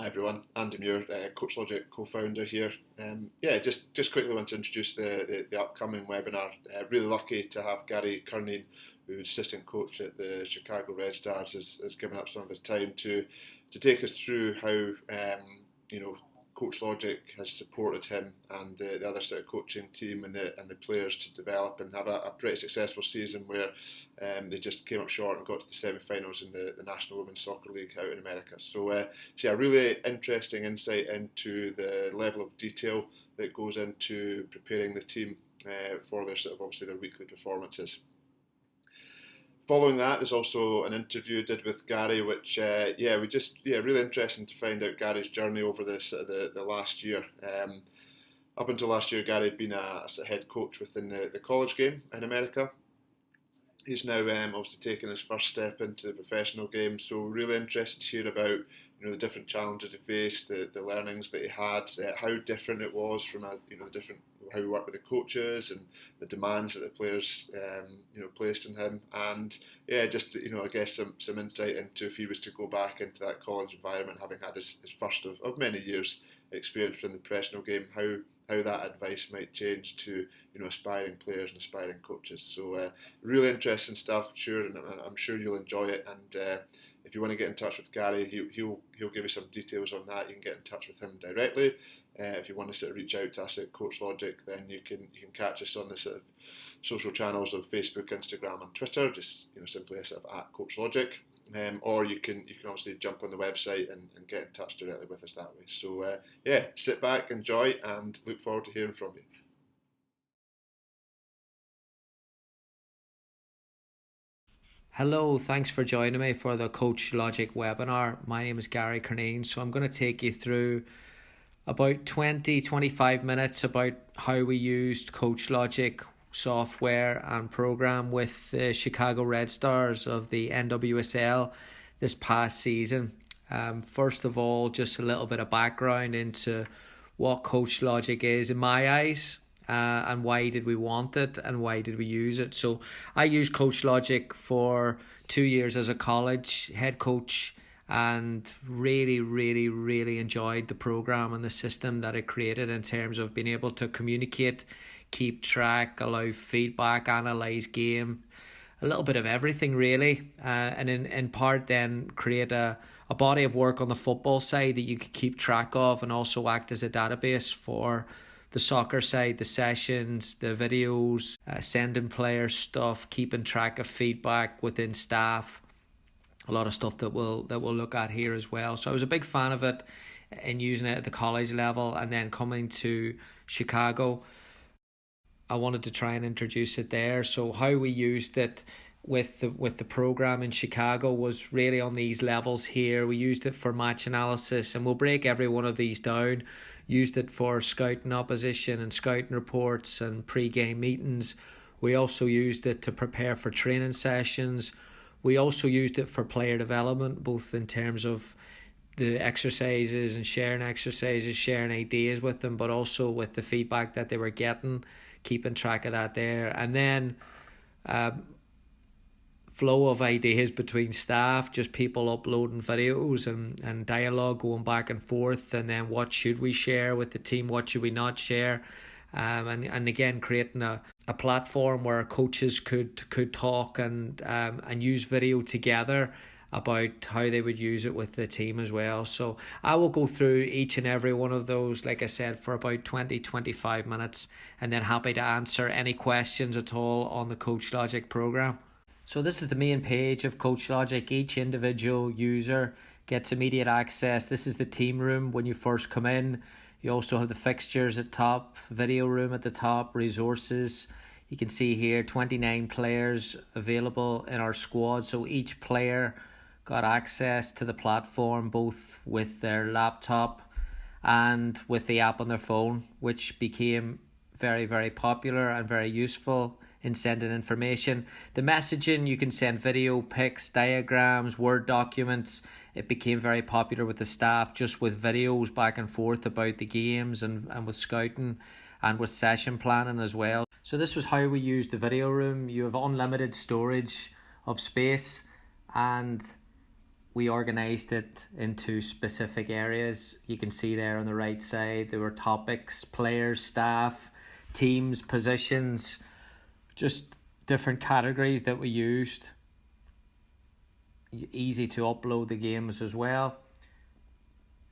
Hi everyone, Andy Muir, Coach Logic co-founder here. Just quickly want to introduce the upcoming webinar. Really lucky to have Gary Curneen, who's assistant coach at the Chicago Red Stars, has given up some of his time to take us through how Coach Logic has supported him and the other sort of coaching team and the players to develop and have a pretty successful season where they just came up short and got to the semi-finals in the National Women's Soccer League out in America. So a really interesting insight into the level of detail that goes into preparing the team for their obviously their weekly performances. Following that, there's also an interview I did with Gary, which really interesting to find out Gary's journey over the last year. Up until last year, Gary had been a head coach within the college game in America. He's now obviously taken his first step into the professional game, so really interested to hear about the different challenges he faced, the learnings that he had, how different it was from how he worked with the coaches and the demands that the players placed on him, and I guess some insight into if he was to go back into that college environment, having had his first of many years experience in the professional game, how that advice might change to aspiring players and aspiring coaches. So really interesting stuff, sure, and I'm sure you'll enjoy it. And if you want to get in touch with Gary, he'll give you some details on that. You can get in touch with him directly. If you want to reach out to us at Coach Logic, then you can catch us on the social channels of Facebook, Instagram, and Twitter. Just simply at Coach Logic. Or you can obviously jump on the website and get in touch directly with us that way. So sit back, enjoy, and look forward to hearing from you. Hello, thanks for joining me for the Coach Logic webinar. My name is Gary Curneen, so I'm going to take you through about 20-25 minutes about how we used Coach Logic software and program with the Chicago Red Stars of the NWSL this past season. First of all, just a little bit of background into what Coach Logic is in my eyes, and why did we want it and why did we use it. So I used Coach Logic for 2 years as a college head coach and really enjoyed the program and the system that it created in terms of being able to communicate, keep track, allow feedback, analyse game, a little bit of everything really, and in part then create a body of work on the football side that you could keep track of and also act as a database for the soccer side, the sessions, the videos, sending players stuff, keeping track of feedback within staff, a lot of stuff that we'll look at here as well. So I was a big fan of it and using it at the college level, and then coming to Chicago, I wanted to try and introduce it there. So how we used it with the program in Chicago was really on these levels here. We used it for match analysis, and we'll break every one of these down. Used it for scouting opposition and scouting reports and pre-game meetings. We also used it to prepare for training sessions. We also used it for player development, both in terms of the exercises and sharing exercises, sharing ideas with them, but also with the feedback that they were getting, keeping track of that there. And then flow of ideas between staff, just people uploading videos and dialogue going back and forth, and then what should we share with the team, what should we not share, and again creating a platform where coaches could talk and use video together about how they would use it with the team as well. So I will go through each and every one of those, like I said, for about 20-25 minutes, and then happy to answer any questions at all on the Coach Logic program. So this is the main page of Coach Logic. Each individual user gets immediate access. This is the team room when you first come in. You also have the fixtures at top, video room at the top, resources. You can see here 29 players available in our squad. So each player got access to the platform both with their laptop and with the app on their phone, which became very popular and very useful in sending information. The messaging, you can send video, pics, diagrams, Word documents. It became very popular with the staff, just with videos back and forth about the games and with scouting and with session planning as well. So this was how we used the video room. You have unlimited storage of space, and we organised it into specific areas. You can see there on the right side, there were topics, players, staff, teams, positions, just different categories that we used. Easy to upload the games as well.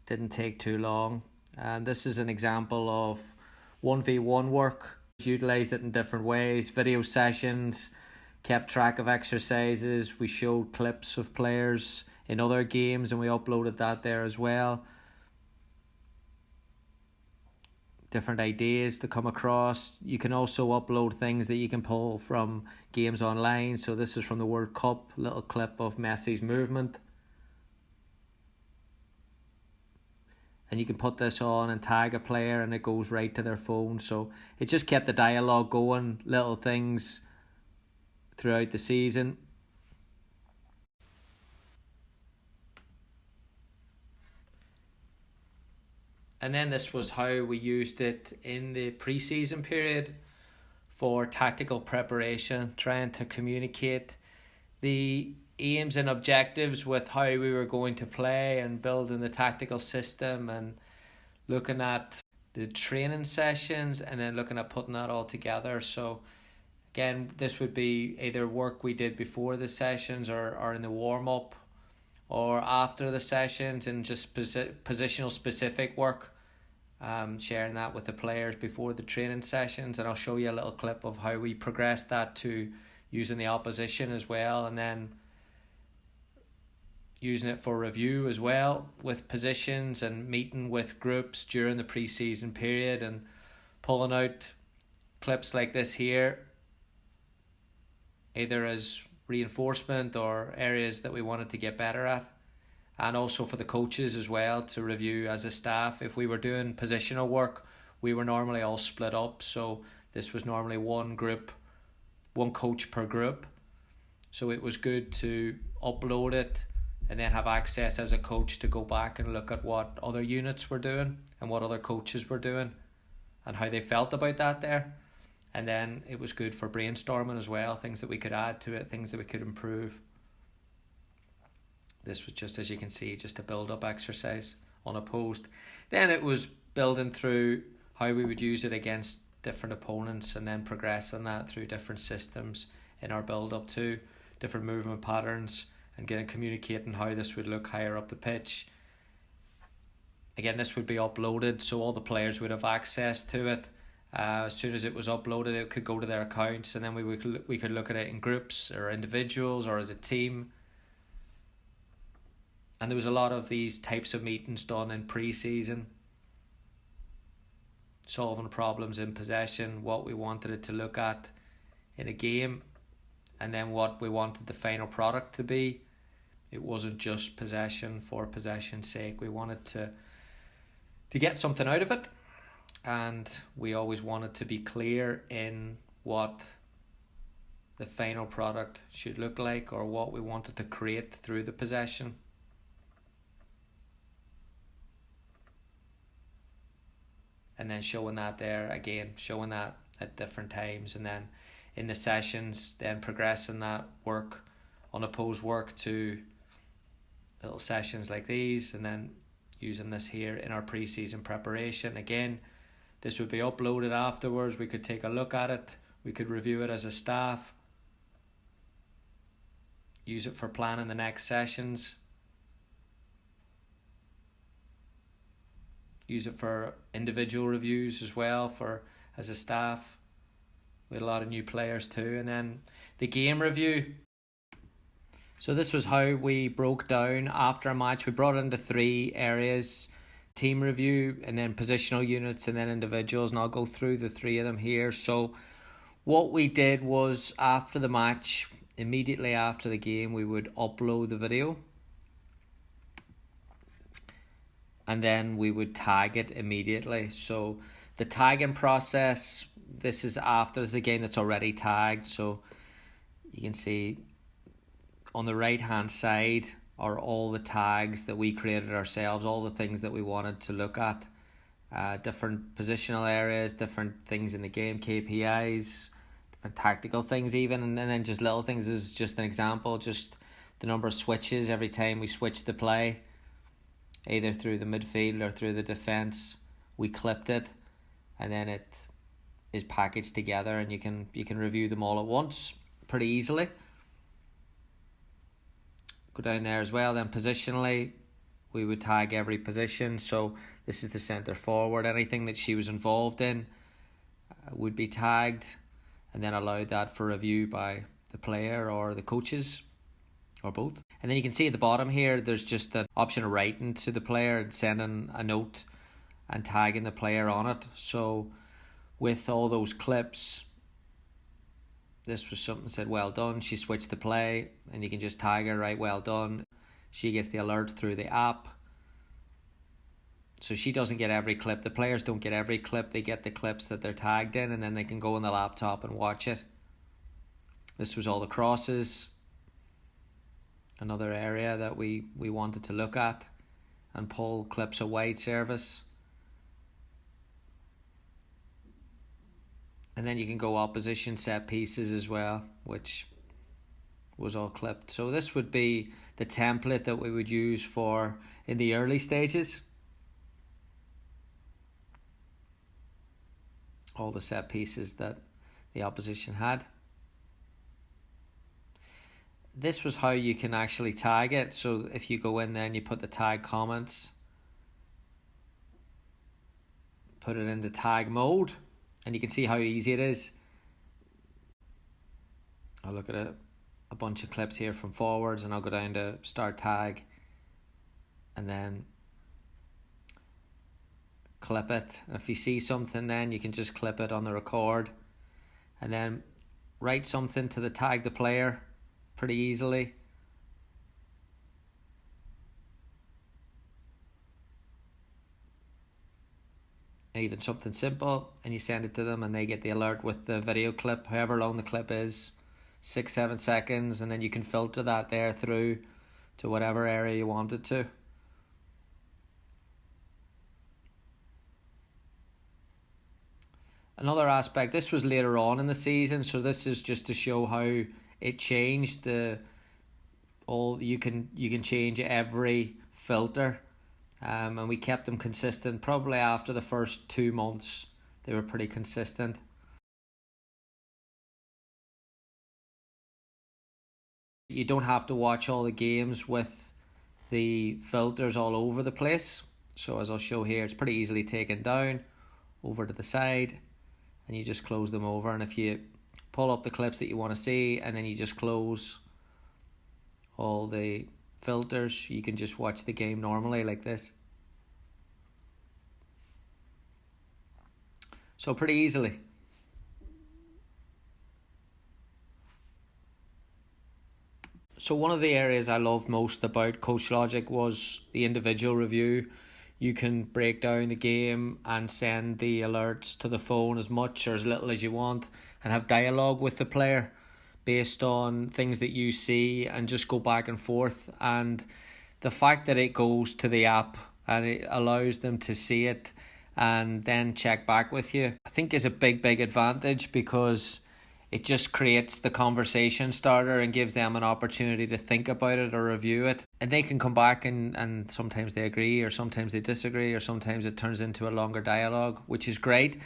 Didn't take too long. And this is an example of 1v1 work. Utilised it in different ways. Video sessions, kept track of exercises. We showed clips of players in other games and we uploaded that there as well. Different ideas to come across. You can also upload things that you can pull from games online. So this is from the World Cup, little clip of Messi's movement. And you can put this on and tag a player and it goes right to their phone. So it just kept the dialogue going, little things throughout the season. And then this was how we used it in the pre-season period for tactical preparation, trying to communicate the aims and objectives with how we were going to play and building the tactical system and looking at the training sessions and then looking at putting that all together. So again, this would be either work we did before the sessions or in the warm-up or after the sessions, and just positional specific work, sharing that with the players before the training sessions. And I'll show you a little clip of how we progressed that to using the opposition as well, and then using it for review as well with positions and meeting with groups during the pre-season period and pulling out clips like this here, either as reinforcement or areas that we wanted to get better at, and also for the coaches as well to review as a staff. If we were doing positional work, we were normally all split up, so this was normally one group, one coach per group, so it was good to upload it and then have access as a coach to go back and look at what other units were doing and what other coaches were doing and how they felt about that there. And then it was good for brainstorming as well, things that we could add to it, things that we could improve. This was just, as you can see, just a build-up exercise unopposed. Then it was building through how we would use it against different opponents and then progressing that through different systems in our build-up to different movement patterns, and getting communicating how this would look higher up the pitch. Again, this would be uploaded, so all the players would have access to it. As soon as it was uploaded, it could go to their accounts, and then we could look at it in groups or individuals or as a team. And there was a lot of these types of meetings done in pre-season, solving problems in possession, what we wanted it to look at in a game, and then what we wanted the final product to be. It wasn't just possession for possession's sake. We wanted to get something out of it, and we always wanted to be clear in what the final product should look like or what we wanted to create through the possession. And then showing that there again, showing that at different times, and then in the sessions, then progressing that work, unopposed work, to little sessions like these, and then using this here in our pre-season preparation. Again, this would be uploaded afterwards. We could take a look at it. We could review it as a staff. Use it for planning the next sessions. Use it for individual reviews as well as a staff. We had a lot of new players too. And then the game review. So this was how we broke down after a match. We brought it into 3 areas: team review, and then positional units, and then individuals. And I'll go through the 3 of them here. So what we did was, after the match, immediately after the game, we would upload the video. And then we would tag it immediately. So the tagging process, this is a game that's already tagged. So you can see on the right hand side are all the tags that we created ourselves, all the things that we wanted to look at, different positional areas, different things in the game, KPIs, different tactical things even, and then just little things. This is just an example, just the number of switches every time we switched the play, either through the midfield or through the defence. We clipped it, and then it is packaged together, and you can review them all at once pretty easily. Go down there as well. Then positionally, we would tag every position. So this is the centre forward. Anything that she was involved in would be tagged, and then allowed that for review by the player or the coaches, or both. And then you can see at the bottom here, there's just an option of writing to the player and sending a note and tagging the player on it. So with all those clips, this was something that said, well done, she switched the play, and you can just tag her, right, well done. She gets the alert through the app. So she doesn't get every clip. The players don't get every clip. They get the clips that they're tagged in, and then they can go on the laptop and watch it. This was all the crosses. Another area that we wanted to look at and pull clips of wide service. And then you can go opposition set pieces as well, which was all clipped. So this would be the template that we would use for in the early stages. All the set pieces that the opposition had. This was how you can actually tag it. So if you go in there and you put the tag comments, put it into tag mode, and you can see how easy it is. I'll look at a bunch of clips here from forwards, and I'll go down to start tag and then clip it. And if you see something, then you can just clip it on the record and then write something to the tag the player pretty easily. Even something simple, and you send it to them and they get the alert with the video clip, however long the clip is, 6-7 seconds, and then you can filter that there through to whatever area you want it to. Another aspect, this was later on in the season, so this is just to show how it changed. You can change every filter, and we kept them consistent. Probably after the first 2 months, they were pretty consistent. You don't have to watch all the games with the filters all over the place. So as I'll show here, it's pretty easily taken down over to the side, and you just close them over. And if you pull up the clips that you want to see, and then you just close all the filters, you can just watch the game normally like this. So pretty easily. So one of the areas I loved most about Coach Logic was the individual review. You can break down the game and send the alerts to the phone as much or as little as you want, and have dialogue with the player based on things that you see, and just go back and forth. And the fact that it goes to the app and it allows them to see it and then check back with you, I think is a big advantage, because it just creates the conversation starter and gives them an opportunity to think about it or review it. And they can come back and sometimes they agree, or sometimes they disagree, or sometimes it turns into a longer dialogue, which is great.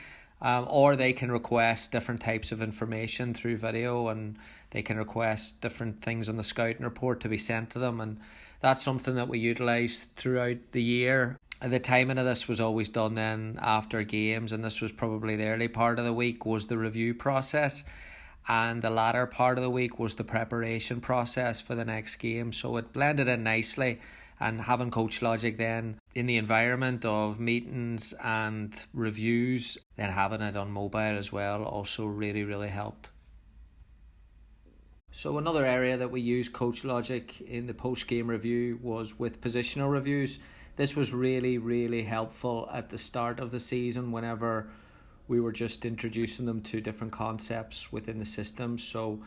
Or they can request different types of information through video, and they can request different things on the scouting report to be sent to them. And that's something that we utilised throughout the year. The timing of this was always done then after games, and this was probably the early part of the week was the review process, and the latter part of the week was the preparation process for the next game. So it blended in nicely, and having Coach Logic then in the environment of meetings and reviews, then having it on mobile as well also really helped. So another area that we used Coach Logic in the post-game review was with positional reviews. This was really helpful at the start of the season, whenever we were just introducing them to different concepts within the system. So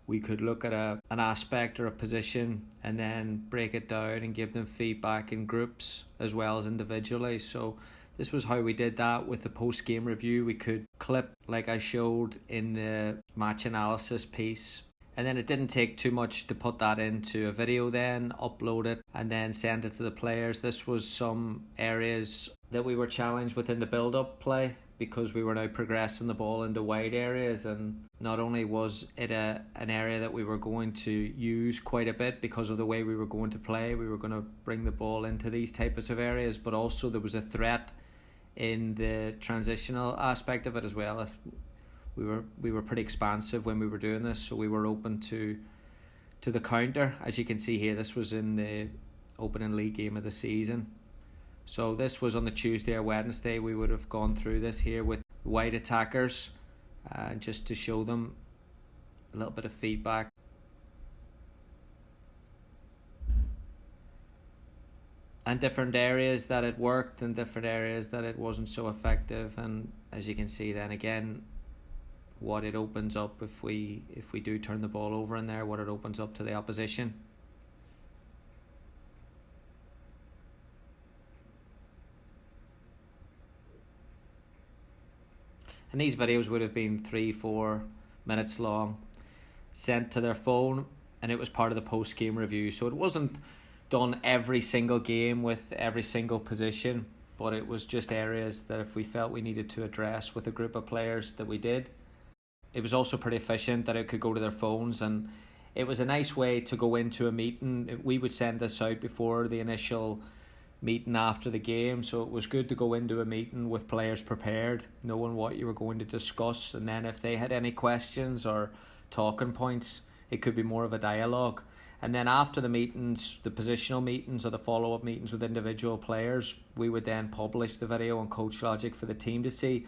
we could look at an aspect or a position and then break it down and give them feedback in groups as well as individually. So this was how we did that with the post-game review. We could clip, like I showed in the match analysis piece, And then it didn't take too much to put that into a video, then upload it and then send it to the players. This was some areas that we were challenged within the build-up play, because we were now progressing the ball into wide areas, and not only was it an area that we were going to use quite a bit because of the way we were going to play, we were going to bring the ball into these types of areas, but also there was a threat in the transitional aspect of it as well. If we were pretty expansive when we were doing this, so we were open to the counter. As you can see here, this was in the opening league game of the season. So this was on the Tuesday or Wednesday. We would have gone through this here with wide attackers, just to show them a little bit of feedback. And different areas that it worked and different areas that it wasn't so effective. And as you can see then again, what it opens up if we do turn the ball over in there, what it opens up to the opposition. And these videos would have been 3-4 minutes long, sent to their phone, and it was part of the post-game review. So it wasn't done every single game with every single position, but it was just areas that if we felt we needed to address with a group of players, that we did. It was also pretty efficient that it could go to their phones, and it was a nice way to go into a meeting. We would send this out before the initial meeting after the game, so it was good to go into a meeting with players prepared, knowing what you were going to discuss, and then if they had any questions or talking points, it could be more of a dialogue. And then after the meetings, the positional meetings or the follow-up meetings with individual players, we would then publish the video on Coach Logic for the team to see.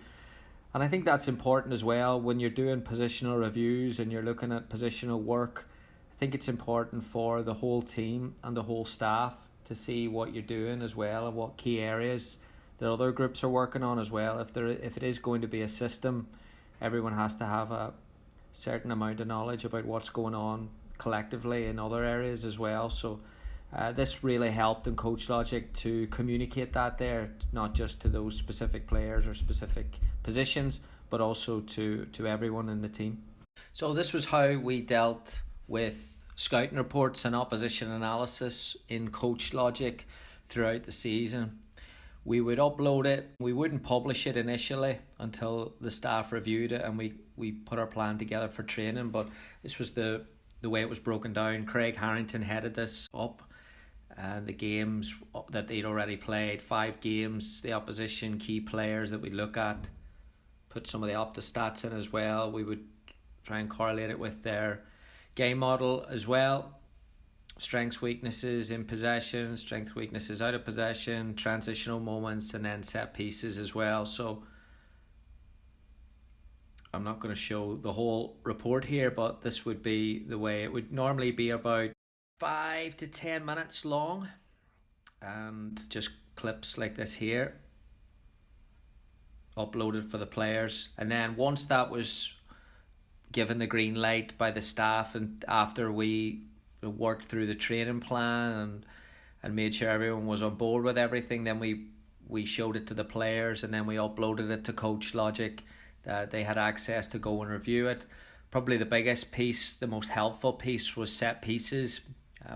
And I think that's important as well when you're doing positional reviews and you're looking at positional work. I think it's important for the whole team and the whole staff to see what you're doing as well, and what key areas that other groups are working on as well. If it is going to be a system, everyone has to have a certain amount of knowledge about what's going on collectively in other areas as well. So this really helped in Coach Logic to communicate that there, not just to those specific players or specific positions, but also to everyone in the team. So this was how we dealt with scouting reports and opposition analysis in Coach Logic throughout the season. We would upload it. We wouldn't publish it initially until the staff reviewed it and we put our plan together for training, but this was the way it was broken down. Craig Harrington headed this up, and the games that they'd already played, 5 games, the opposition, key players that we'd look at, put some of the Opta stats in as well. We would try and correlate it with their game model as well. Strengths, weaknesses in possession, strengths, weaknesses out of possession, transitional moments, and then set pieces as well. So I'm not going to show the whole report here, but this would be the way it would normally be, about 5 to 10 minutes long, and just clips like this here uploaded for the players. And then once that was given the green light by the staff, and after we worked through the training plan and made sure everyone was on board with everything, then we showed it to the players, and then we uploaded it to Coach Logic. They had access to go and review it. Probably the biggest piece, the most helpful piece, was set pieces.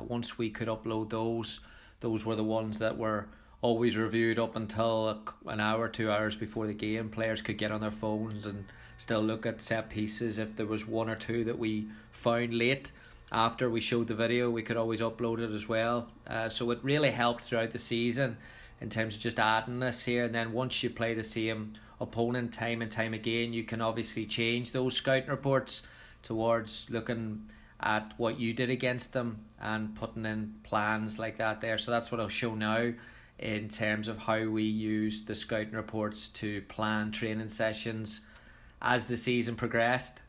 Once we could upload those were the ones that were always reviewed up until an hour, 2 hours before the game. Players could get on their phones and still look at set pieces. If there was 1 or 2 that we found late after we showed the video, we could always upload it as well. So it really helped throughout the season in terms of just adding this here. And then once you play the same opponent time and time again, you can obviously change those scouting reports towards looking at what you did against them and putting in plans like that there. So that's what I'll show now in terms of how we use the scouting reports to plan training sessions as the season progressed.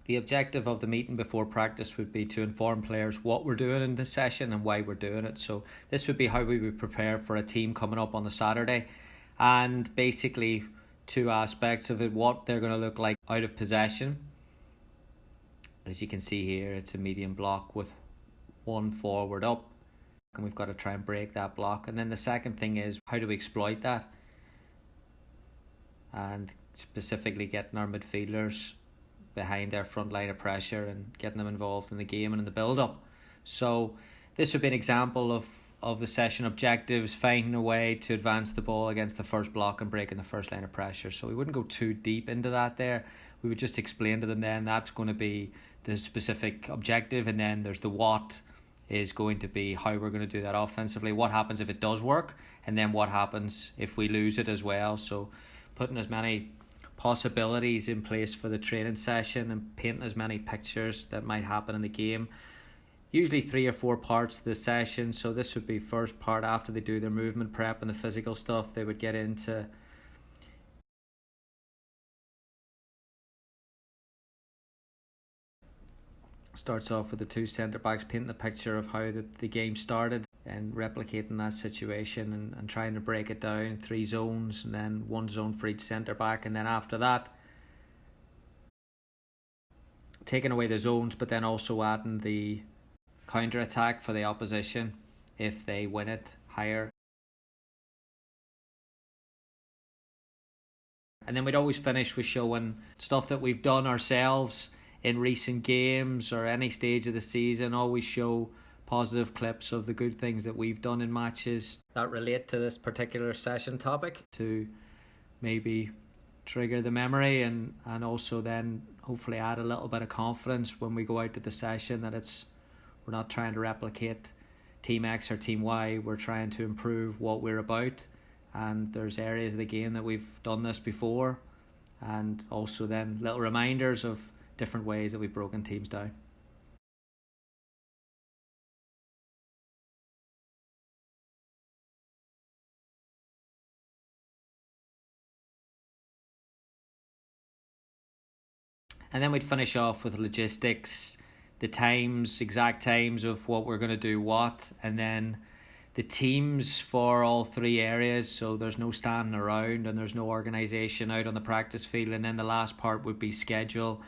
The objective of the meeting before practice would be to inform players what we're doing in this session and why we're doing it. So this would be how we would prepare for a team coming up on the Saturday, and basically 2 aspects of it: what they're going to look like out of possession. As you can see here, it's a medium block with 1 forward up, and we've got to try and break that block. And then the second thing is, how do we exploit that? And specifically getting our midfielders behind their front line of pressure and getting them involved in the game and in the build-up. So this would be an example of the session objectives, finding a way to advance the ball against the first block and breaking the first line of pressure. So we wouldn't go too deep into that there. We would just explain to them then that's going to be the specific objective, and then there's the what is going to be how we're going to do that offensively, what happens if it does work, and then what happens if we lose it as well. So putting as many possibilities in place for the training session and painting as many pictures that might happen in the game. Usually 3 or 4 parts to the session, so this would be first part after they do their movement prep and the physical stuff. They would get into starts off with the 2 centre backs painting the picture of how the game started and replicating that situation and trying to break it down, 3 zones and then 1 zone for each centre back, and then after that taking away the zones but then also adding the counter attack for the opposition if they win it higher. And then we'd always finish with showing stuff that we've done ourselves in recent games or any stage of the season. Always show positive clips of the good things that we've done in matches that relate to this particular session topic to maybe trigger the memory and also then hopefully add a little bit of confidence when we go out to the session that we're not trying to replicate Team X or Team Y. We're trying to improve what we're about, and there's areas of the game that we've done this before, and also then little reminders of different ways that we've broken teams down. And then we'd finish off with logistics, the times, exact times of what we're going to do what, and then the teams for all 3 areas, so there's no standing around and there's no organisation out on the practice field. And then the last part would be schedule.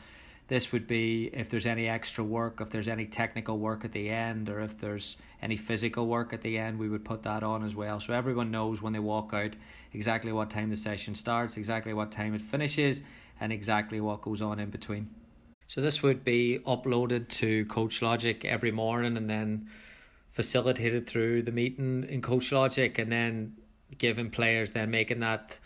This would be if there's any extra work, if there's any technical work at the end, or if there's any physical work at the end, we would put that on as well. So everyone knows when they walk out exactly what time the session starts, exactly what time it finishes, and exactly what goes on in between. So this would be uploaded to Coach Logic every morning and then facilitated through the meeting in Coach Logic, and then giving players, then making that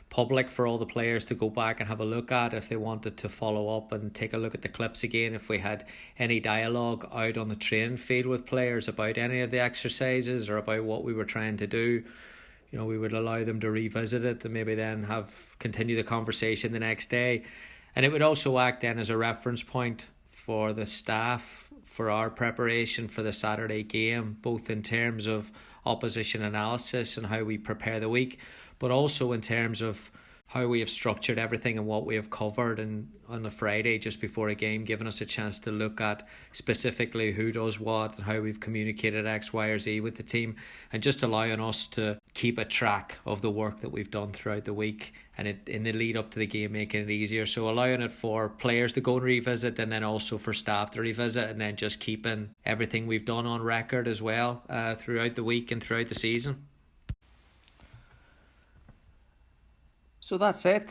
public for all the players to go back and have a look at if they wanted to follow up and take a look at the clips again. If we had any dialogue out on the training field with players about any of the exercises or about what we were trying to do, we would allow them to revisit it and maybe then continue the conversation the next day. And it would also act then as a reference point for the staff for our preparation for the Saturday game, both in terms of opposition analysis and how we prepare the week, but also in terms of how we have structured everything and what we have covered and on a Friday just before a game, giving us a chance to look at specifically who does what and how we've communicated X, Y or Z with the team, and just allowing us to keep a track of the work that we've done throughout the week and it in the lead up to the game, making it easier. So allowing it for players to go and revisit, and then also for staff to revisit, and then just keeping everything we've done on record as well throughout the week and throughout the season. So that's it.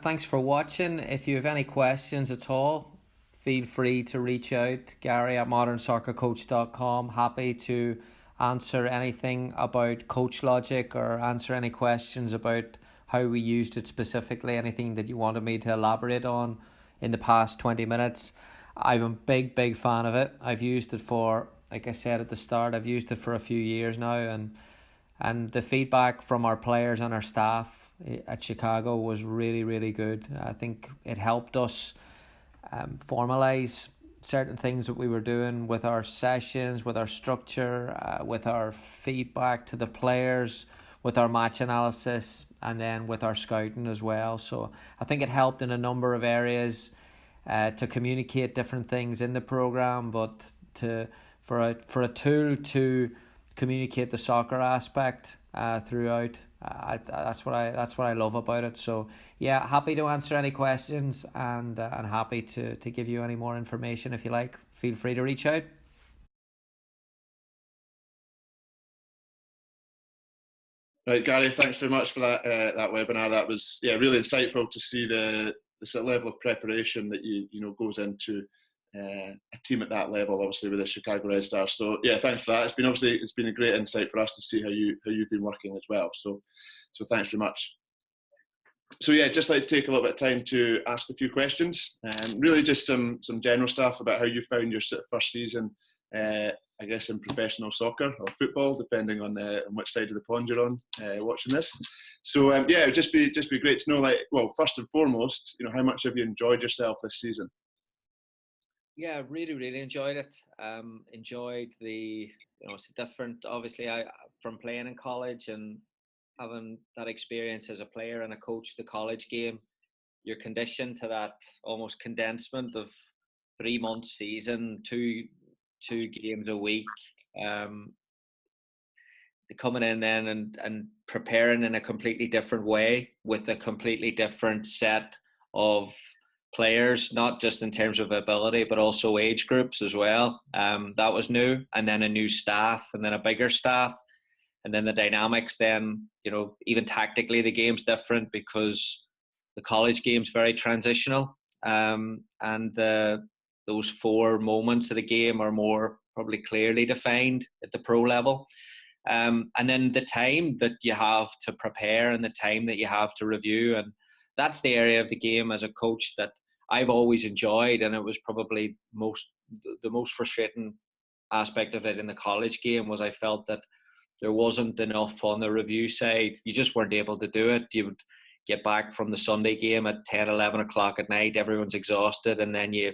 Thanks for watching. If you have any questions at all, feel free to reach out. Gary at modernsoccercoach.com. Happy to answer anything about Coach Logic or answer any questions about how we used it specifically, anything that you wanted me to elaborate on in the past 20 minutes. I'm a big fan of it. I've used it for, like I said at the start, I've used it for a few years now, and the feedback from our players and our staff at Chicago was really good. I think it helped us formalise certain things that we were doing with our sessions, with our structure, with our feedback to the players, with our match analysis, and then with our scouting as well. So I think it helped in a number of areas to communicate different things in the program, but for a tool to communicate the soccer aspect throughout. That's what I love about it. So yeah, happy to answer any questions and happy to give you any more information if you like. Feel free to reach out. Right, Gary, thanks very much for that webinar. That was really insightful to see the sort of level of preparation that you know goes into a team at that level, obviously with the Chicago Red Stars. So yeah, thanks for that. It's been a great insight for us to see how you've been working as well. So thanks very much. So yeah, just like to take a little bit of time to ask a few questions, really just some general stuff about how you found your first season, I guess in professional soccer or football, depending on which side of the pond you're on watching this. So yeah, it'd just be great to know, like, well, first and foremost, you know, how much have you enjoyed yourself this season? Yeah, really enjoyed it. Enjoyed it's different. Obviously, I from playing in college and having that experience as a player and a coach, the college game, you're conditioned to that almost condensement of 3 month season, two games a week. Coming in then and preparing in a completely different way with a completely different set of players, not just in terms of ability, but also age groups as well. That was new, and then a new staff, and then a bigger staff, and then the dynamics. Then even tactically, the game's different because the college game's very transitional, and those 4 moments of the game are more probably clearly defined at the pro level. And then the time that you have to prepare and the time that you have to review. And that's the area of the game as a coach that I've always enjoyed. And it was probably the most frustrating aspect of it in the college game was I felt that there wasn't enough on the review side. You just weren't able to do it. You would get back from the Sunday game at 10, 11 o'clock at night. Everyone's exhausted. And then you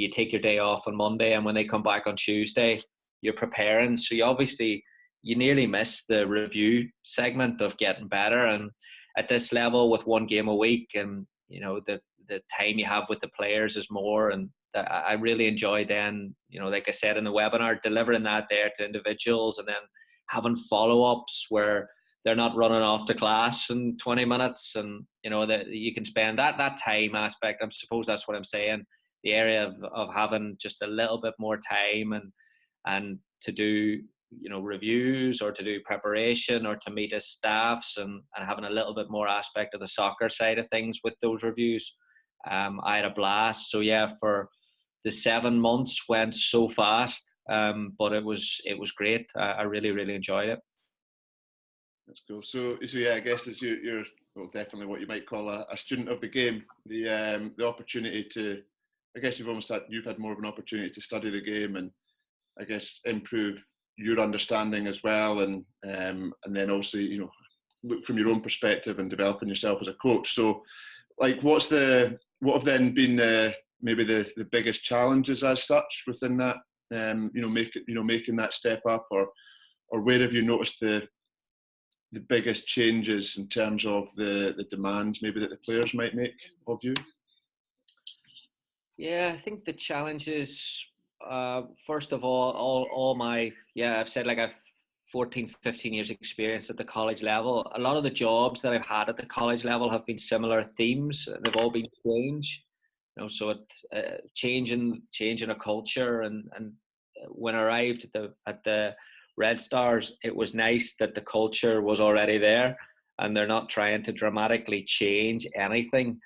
take your day off on Monday. And when they come back on Tuesday, you're preparing. So you nearly miss the review segment of getting better. And at this level with 1 game a week, and the time you have with the players is more. And I really enjoy then, like I said in the webinar, delivering that there to individuals, and then having follow-ups where they're not running off to class in 20 minutes, and that you can spend that time aspect. I suppose that's what I'm saying, the area of having just a little bit more time and to do reviews or to do preparation or to meet as staffs, and having a little bit more aspect of the soccer side of things with those reviews. I had a blast. So yeah, for the 7 months went so fast, but it was great. I really enjoyed it. That's cool. So yeah, I guess as you're well, definitely what you might call a student of the game. The opportunity to, I guess you've had more of an opportunity to study the game and I guess improve your understanding as well, and then also look from your own perspective and developing yourself as a coach. So, like, what have then been maybe the biggest challenges as such within that? Making that step up, or where have you noticed the biggest changes in terms of the demands maybe that the players might make of you? Yeah, I think the challenges, first of all my, I've said like I've 14, 15 years experience at the college level. A lot of the jobs that I've had at the college level have been similar themes. They've all been change, so changing a culture. And when I arrived at the Red Stars, it was nice that the culture was already there and they're not trying to dramatically change anything.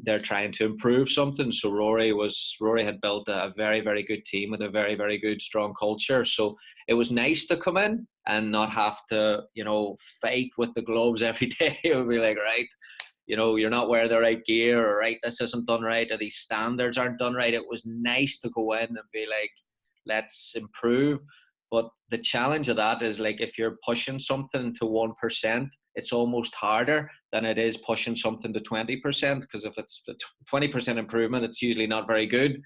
They're trying to improve something. So Rory had built a very, very good team with a very, very good, strong culture. So it was nice to come in and not have to, fight with the gloves every day. It would be like, right, you're not wearing the right gear, or right, this isn't done right, or these standards aren't done right. It was nice to go in and be like, let's improve. But the challenge of that is, like, if you're pushing something to 1%, it's almost harder than it is pushing something to 20%, because if it's a 20% improvement, it's usually not very good.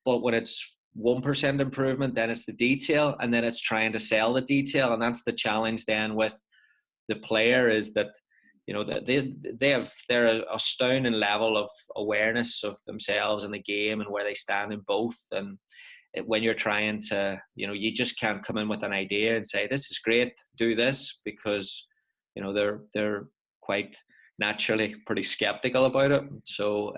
But when it's 1% improvement, then it's the detail, and then it's trying to sell the detail. And that's the challenge then with the player, is that they're a astounding level of awareness of themselves and the game and where they stand in both. And when you're trying to, you just can't come in with an idea and say, this is great, do this, because they're quite naturally pretty skeptical about it. So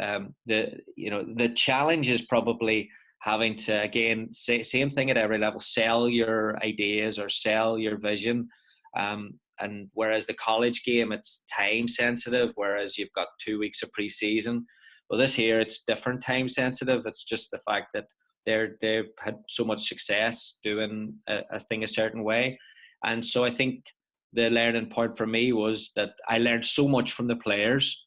the challenge is probably having to, again, same thing at every level, sell your ideas or sell your vision, And whereas the college game, it's time sensitive, whereas you've got 2 weeks of pre-season. Well, this year it's different time sensitive. It's just the fact that they've had so much success doing a thing a certain way. And so I think the learning point for me was that I learned so much from the players,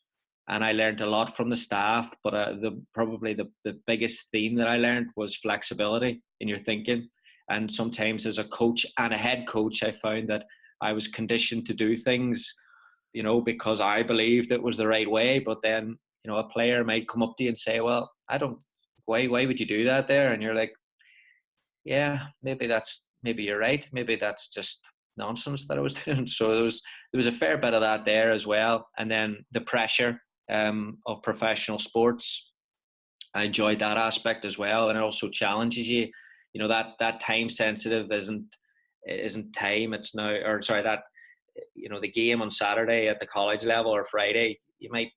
and I learned a lot from the staff. But probably the biggest theme that I learned was flexibility in your thinking. And sometimes as a coach and a head coach, I found that I was conditioned to do things, because I believed it was the right way. But then, a player might come up to you and say, well, why would you do that there? And you're like, yeah, maybe you're right. Maybe that's just nonsense that I was doing. So there was a fair bit of that there as well. And then the pressure of professional sports, I enjoyed that aspect as well. And it also challenges you. That time sensitive isn't time. It's now, or sorry, that, the game on Saturday at the college level or Friday, you might,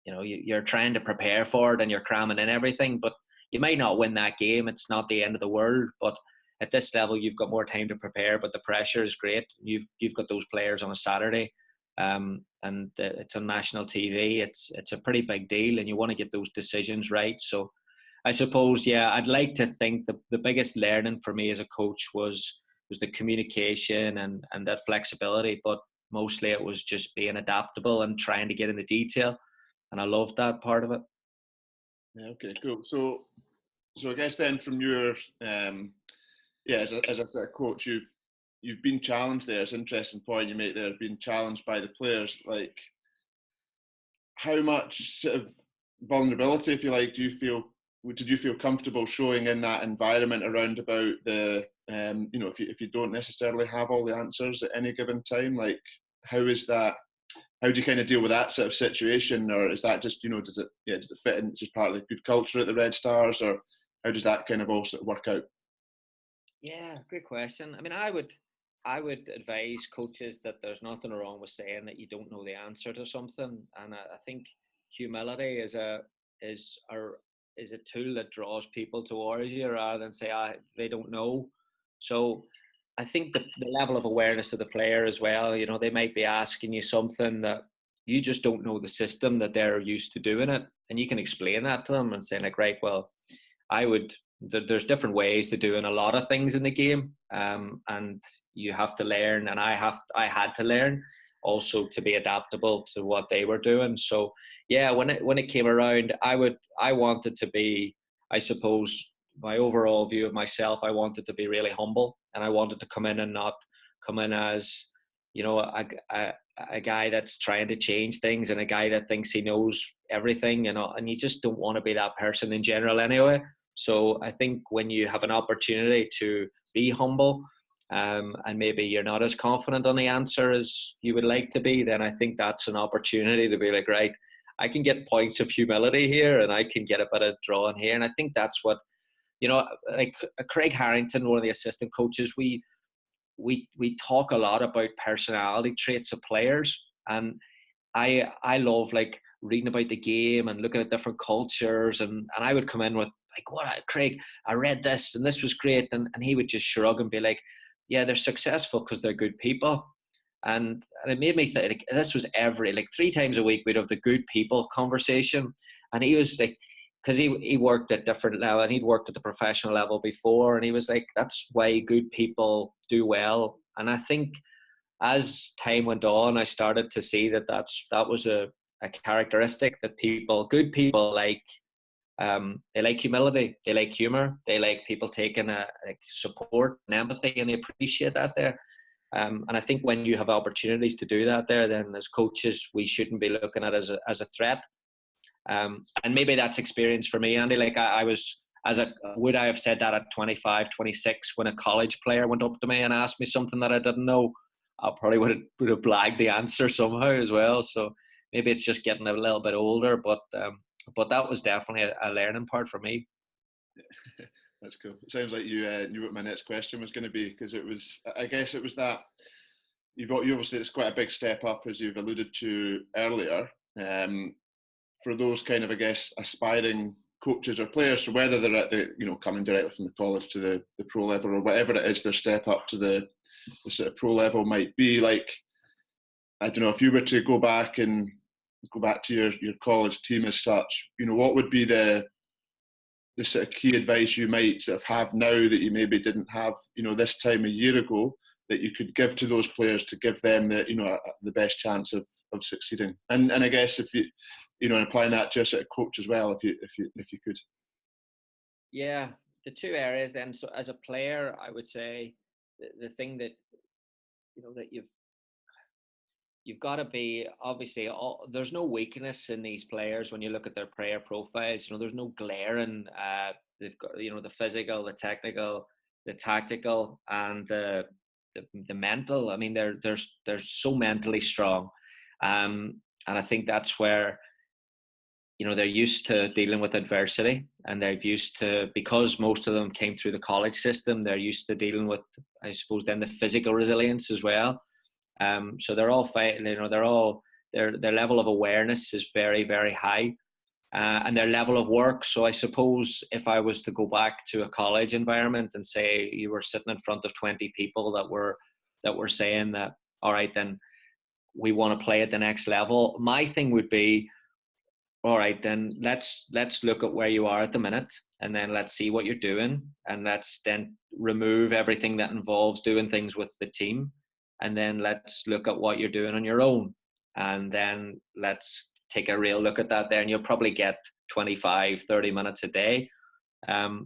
you're trying to prepare for it and you're cramming in everything, but you might not win that game. It's not the end of the world, but at this level, you've got more time to prepare, but the pressure is great. You've got those players on a Saturday, and it's on national TV. It's a pretty big deal, and you want to get those decisions right. So I suppose, yeah, I'd like to think the biggest learning for me as a coach was the communication and that flexibility, but mostly it was just being adaptable and trying to get in the detail. And I loved that part of it. Yeah, okay, cool. So I guess then from your, as a coach, you've been challenged there. It's an interesting point you make there, being challenged by the players. Like, how much sort of vulnerability, if you like, did you feel comfortable showing in that environment around about the, if you don't necessarily have all the answers at any given time? Like, how is that? How do you kind of deal with that sort of situation, or is that just, does it fit in? Just part of the good culture at the Red Stars, or how does that kind of all sort of work out? Yeah, great question. I mean, I would advise coaches that there's nothing wrong with saying that you don't know the answer to something, and I think humility is a tool that draws people towards you rather than say they don't know. So I think the level of awareness of the player as well, they might be asking you something that you just don't know the system that they're used to doing it. And you can explain that to them and say, like, right, well, there's different ways to doing a lot of things in the game. And you have to learn, and I had to learn also to be adaptable to what they were doing. So yeah, when it came around, I wanted to be, I suppose, my overall view of myself, I wanted to be really humble, and I wanted to come in and not come in as, a guy that's trying to change things and a guy that thinks he knows everything, and you just don't want to be that person in general anyway. So I think when you have an opportunity to be humble, and maybe you're not as confident on the answer as you would like to be, then I think that's an opportunity to be like, right, I can get points of humility here, and I can get a bit of draw in here. And I think that's what, like Craig Harrington, one of the assistant coaches, we talk a lot about personality traits of players, and I love like reading about the game and looking at different cultures, and I would come in with like, what, Craig, I read this and this was great, and he would just shrug and be like, yeah, they're successful because they're good people. And it made me think, like, this was like 3 times a week we'd have the good people conversation, and he was like, because he worked at different level, and he'd worked at the professional level before, and he was like, that's why good people do well. And I think as time went on, I started to see that was a characteristic that good people like. They like humility, they like humor, they like people taking like support and empathy, and they appreciate that there. And I think when you have opportunities to do that there, then as coaches, we shouldn't be looking at it as a threat. And maybe that's experience for me, Andy. Like would I have said that at 25, 26 when a college player went up to me and asked me something that I didn't know? I probably would have blagged the answer somehow as well. So maybe it's just getting a little bit older, but that was definitely a learning part for me. That's cool. It sounds like you knew what my next question was going to be, because I guess it was that you obviously, it's quite a big step up, as you've alluded to earlier, for those kind of, I guess, aspiring coaches or players, whether they're at the, coming directly from the college to the pro level, or whatever it is, their step up to the the sort of pro level might be. Like, I don't know, if you were to go back to your college team as such, what would be the sort of key advice you might sort of have now that you maybe didn't have, this time a year ago, that you could give to those players to give them the best chance of succeeding? And I guess if and applying that to a sort of coach as well, if you could. Yeah, the two areas then. So as a player, I would say the thing that that you've got to be, obviously, there's no weakness in these players when you look at their player profiles. There's no glaring. They've got the physical, the technical, the tactical, and the mental. I mean, they're so mentally strong, and I think that's where they're used to dealing with adversity, and they're used to, because most of them came through the college system, they're used to dealing with, I suppose, then the physical resilience as well. So they're all fighting. They're all their level of awareness is very, very high, and their level of work. So I suppose if I was to go back to a college environment and say you were sitting in front of 20 people that were saying that, all right, then we want to play at the next level, my thing would be, all right, then let's look at where you are at the minute, and then let's see what you're doing, and let's then remove everything that involves doing things with the team, and then let's look at what you're doing on your own, and then let's take a real look at that there, and you'll probably get 25-30 minutes a day,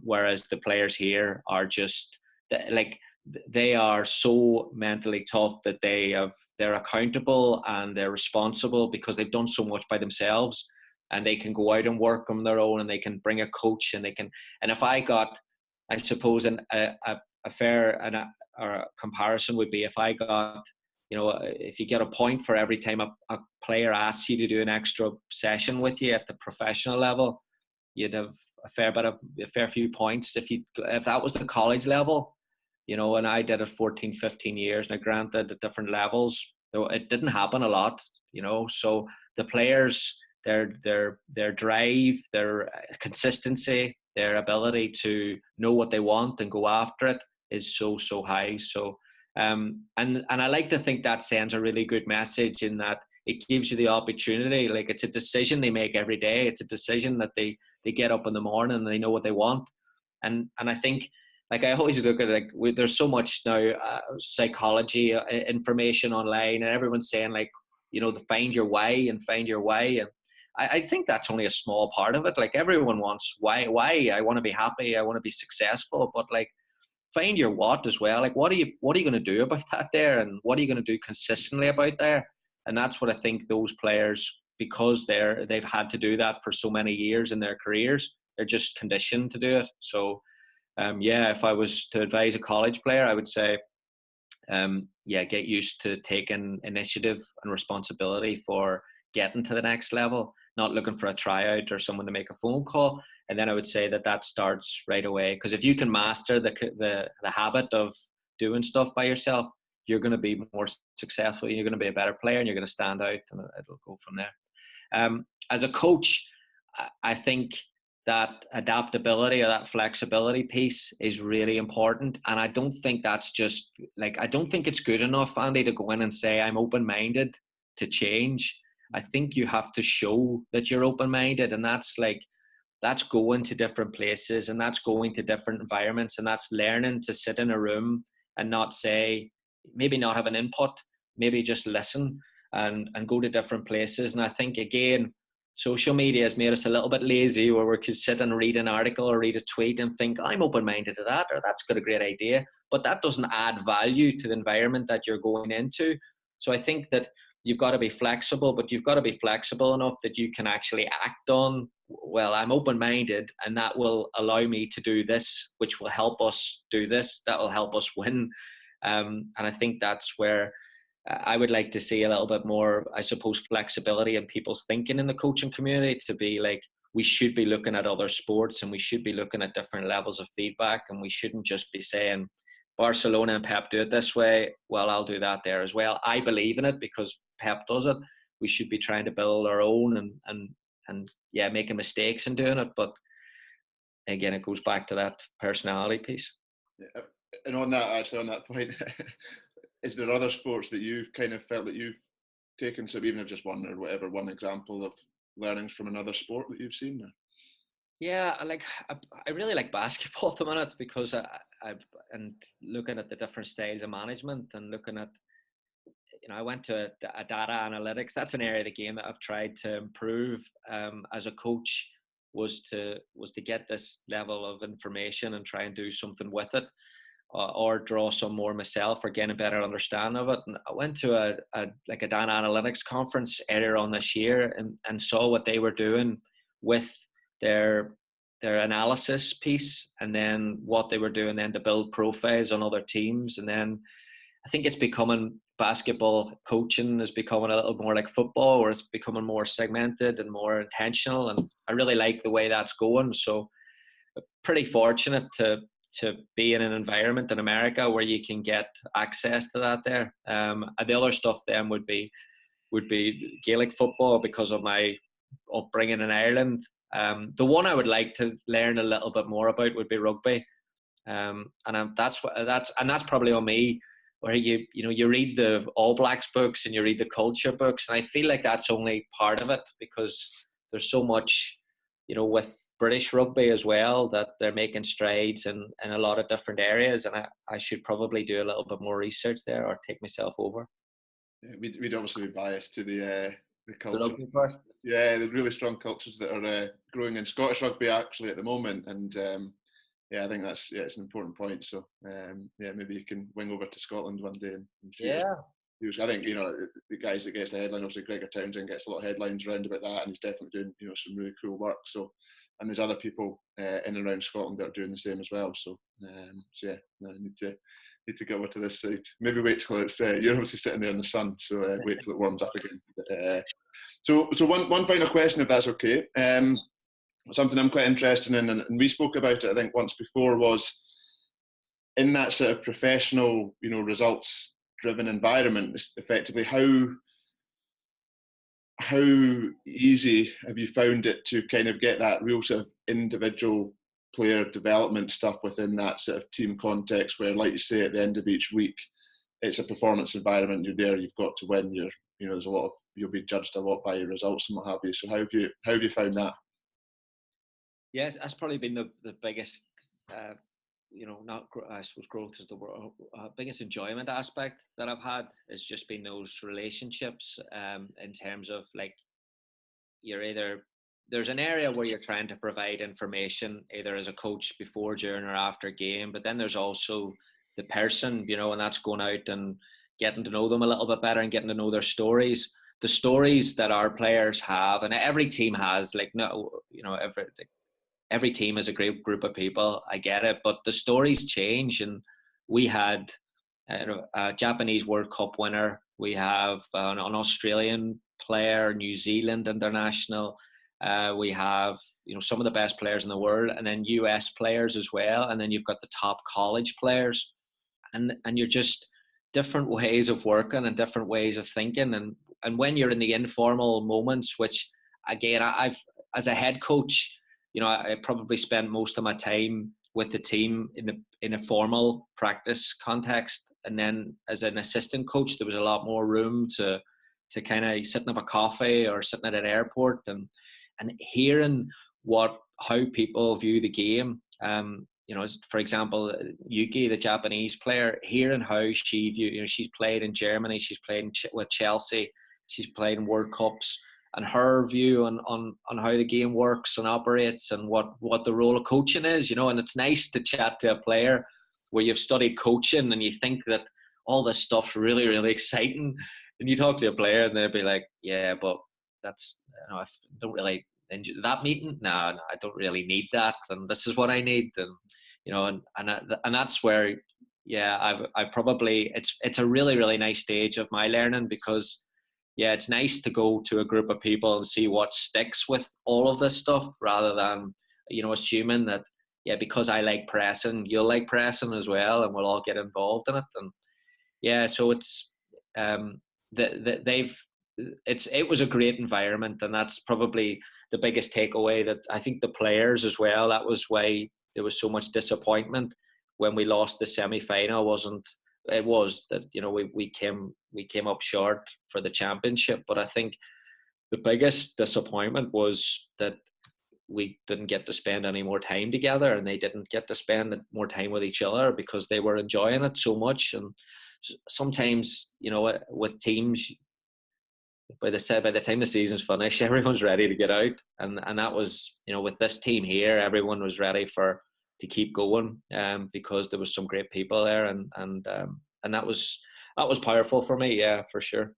whereas the players here are just like, they are so mentally tough that they're accountable and they're responsible because they've done so much by themselves, and they can go out and work on their own, and they can bring a coach, and if I got, I suppose, a fair or a comparison would be, if I got, if you get a point for every time a player asks you to do an extra session with you at the professional level, you'd have a fair few points. If that was the college level, and I did it 14, 15 years, now granted at different levels, though it didn't happen a lot, so the players, their drive, their consistency, their ability to know what they want and go after it is so high. So and I like to think that sends a really good message, in that it gives you the opportunity. Like, it's a decision they make every day. It's a decision that they get up in the morning and they know what they want. And I think, like, I always look at it, like, there's so much now psychology information online, and everyone's saying, like, find your why and find your why. And I think that's only a small part of it. Like, everyone wants why. I want to be happy. I want to be successful. But, like, find your what as well. Like, what are you going to do about that there? And what are you going to do consistently about there? And that's what I think those players, because they've had to do that for so many years in their careers, they're just conditioned to do it. So, if I was to advise a college player, I would say, get used to taking initiative and responsibility for getting to the next level, not looking for a tryout or someone to make a phone call. And then I would say that starts right away, because if you can master the habit of doing stuff by yourself, you're going to be more successful, you're going to be a better player, and you're going to stand out, and it'll go from there. As a coach, I think that adaptability or that flexibility piece is really important. And I don't think that's just, like, I don't think it's good enough, Andy, to go in and say, I'm open-minded to change. I think you have to show that you're open-minded, and that's going to different places, and that's going to different environments, and that's learning to sit in a room and not say, maybe not have an input, maybe just listen and go to different places. And I think, again, social media has made us a little bit lazy, where we could sit and read an article or read a tweet and think, I'm open-minded to that, or that's got a great idea, but that doesn't add value to the environment that you're going into. So I think that you've got to be flexible, but you've got to be flexible enough that you can actually act on, well, I'm open-minded, and that will allow me to do this, which will help us do this, that will help us win. And I think that's where I would like to see a little bit more, I suppose, flexibility in people's thinking in the coaching community, to be like, we should be looking at other sports, and we should be looking at different levels of feedback, and we shouldn't just be saying, Barcelona and Pep do it this way, well, I'll do that there as well. I believe in it because Pep does it. We should be trying to build our own and making mistakes in doing it. But again, it goes back to that personality piece. Yeah, And on that, actually, on that point, is there other sports that you've kind of felt that you've taken, so even if just one or whatever, one example of learnings from another sport that you've seen? Yeah, I really like basketball at the minute because and looking at the different styles of management and looking at, I went to a data analytics. That's an area of the game that I've tried to improve as a coach, was to get this level of information and try and do something with it, or draw some more myself or gain a better understanding of it. And I went to a data analytics conference earlier on this year and saw what they were doing with their analysis piece, and then what they were doing then to build profiles on other teams. And then I think it's becoming, basketball coaching is becoming a little more like football, where it's becoming more segmented and more intentional. And I really like the way that's going. So pretty fortunate to be in an environment in America where you can get access to that there. And the other stuff then would be Gaelic football, because of my upbringing in Ireland. The one I would like to learn a little bit more about would be rugby. That's probably on me, where you read the All Blacks books and you read the culture books, and I feel like that's only part of it, because there's so much, with British rugby as well, that they're making strides in a lot of different areas, and I should probably do a little bit more research there, or take myself over. Yeah, we'd obviously be biased to the The culture. rugby part. Yeah, there's really strong cultures that are growing in Scottish rugby actually at the moment, and yeah, I think that's it's an important point. So yeah, maybe you can wing over to Scotland one day and see us. Yeah. I think the guys that gets the headline, obviously Gregor Townsend gets a lot of headlines around about that, and he's definitely doing some really cool work. So, and there's other people in and around Scotland that are doing the same as well. So yeah, no, I need to get over to this side. Maybe wait till it's you're obviously sitting there in the sun, so wait till it warms up again. So one final question, if that's okay. Something I'm quite interested in, and we spoke about it, I think, once before, was in that sort of professional, results-driven environment, effectively, how easy have you found it to kind of get that real sort of individual player development stuff within that sort of team context, where, like you say, at the end of each week, it's a performance environment. You're there, you've got to win. There's a lot of, you'll be judged a lot by your results and what have you. So how have you found that? Yes, that's probably been the biggest, not I suppose growth is the word, biggest enjoyment aspect that I've had, is just been those relationships. In terms of, like, there's an area where you're trying to provide information either as a coach before, during, or after game, but then there's also the person, and that's going out and getting to know them a little bit better and getting to know their stories. The stories that our players have, and every team has, every team is a great group of people. I get it, but the stories change. And we had a Japanese World Cup winner. We have an Australian player, New Zealand international. We have some of the best players in the world, and then US players as well. And then you've got the top college players, and you're just different ways of working and different ways of thinking. And when you're in the informal moments, which again, I've, as a head coach, I probably spent most of my time with the team in a formal practice context, and then as an assistant coach, there was a lot more room to kind of sitting up a coffee or sitting at an airport and hearing how people view the game. For example, Yuki, the Japanese player, hearing how she view, she's played in Germany, she's played with Chelsea, she's played in World Cups, and her view on how the game works and operates, and what the role of coaching is, and it's nice to chat to a player where you've studied coaching and you think that all this stuff's really, really exciting, and you talk to a player and they'll be like, yeah, but that's, I don't really enjoy that meeting. No, I don't really need that, and this is what I need, and and that's where, yeah, I probably, it's a really, really nice stage of my learning, because yeah, it's nice to go to a group of people and see what sticks with all of this stuff, rather than, assuming that, yeah, because I like pressing, you'll like pressing as well, and we'll all get involved in it. And yeah, so it's, it was a great environment, and that's probably the biggest takeaway, that I think the players as well, that was why there was so much disappointment, when we lost the semi-final wasn't. It was that, you know, we came up short for the championship, but I think the biggest disappointment was that we didn't get to spend any more time together, and they didn't get to spend more time with each other because they were enjoying it so much. And sometimes, you know, with teams, by the time the season's finished, everyone's ready to get out, and that was, you know, with this team here, everyone was ready to keep going, because there was some great people there, and that was powerful for me, yeah, for sure.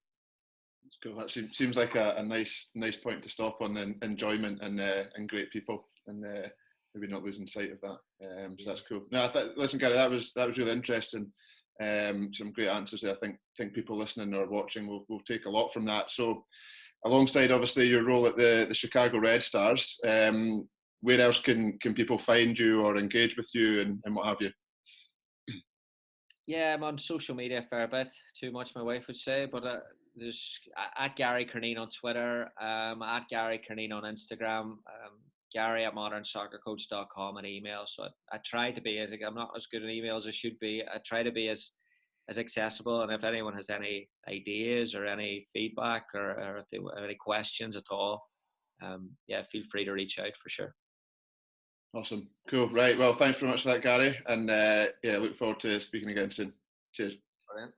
Cool. That seems like a nice point to stop on, then enjoyment and great people, and maybe not losing sight of that. So that's cool. No, listen, Gary, that was really interesting. Some great answers there. I think people listening or watching will take a lot from that. So, alongside obviously your role at the Chicago Red Stars, where else can people find you or engage with you and what have you? Yeah, I'm on social media a fair bit, too much, my wife would say, but there's at Gary Curneen on Twitter, at Gary Curneen on Instagram, Gary at modernsoccercoach.com and email. So I try to be, I'm not as good at emails as I should be. I try to be as accessible, and if anyone has any ideas or any feedback or if they have any questions at all, yeah, feel free to reach out for sure. Awesome. Cool. Right. Well, thanks very much for that, Gary. And yeah, look forward to speaking again soon. Cheers. Brilliant.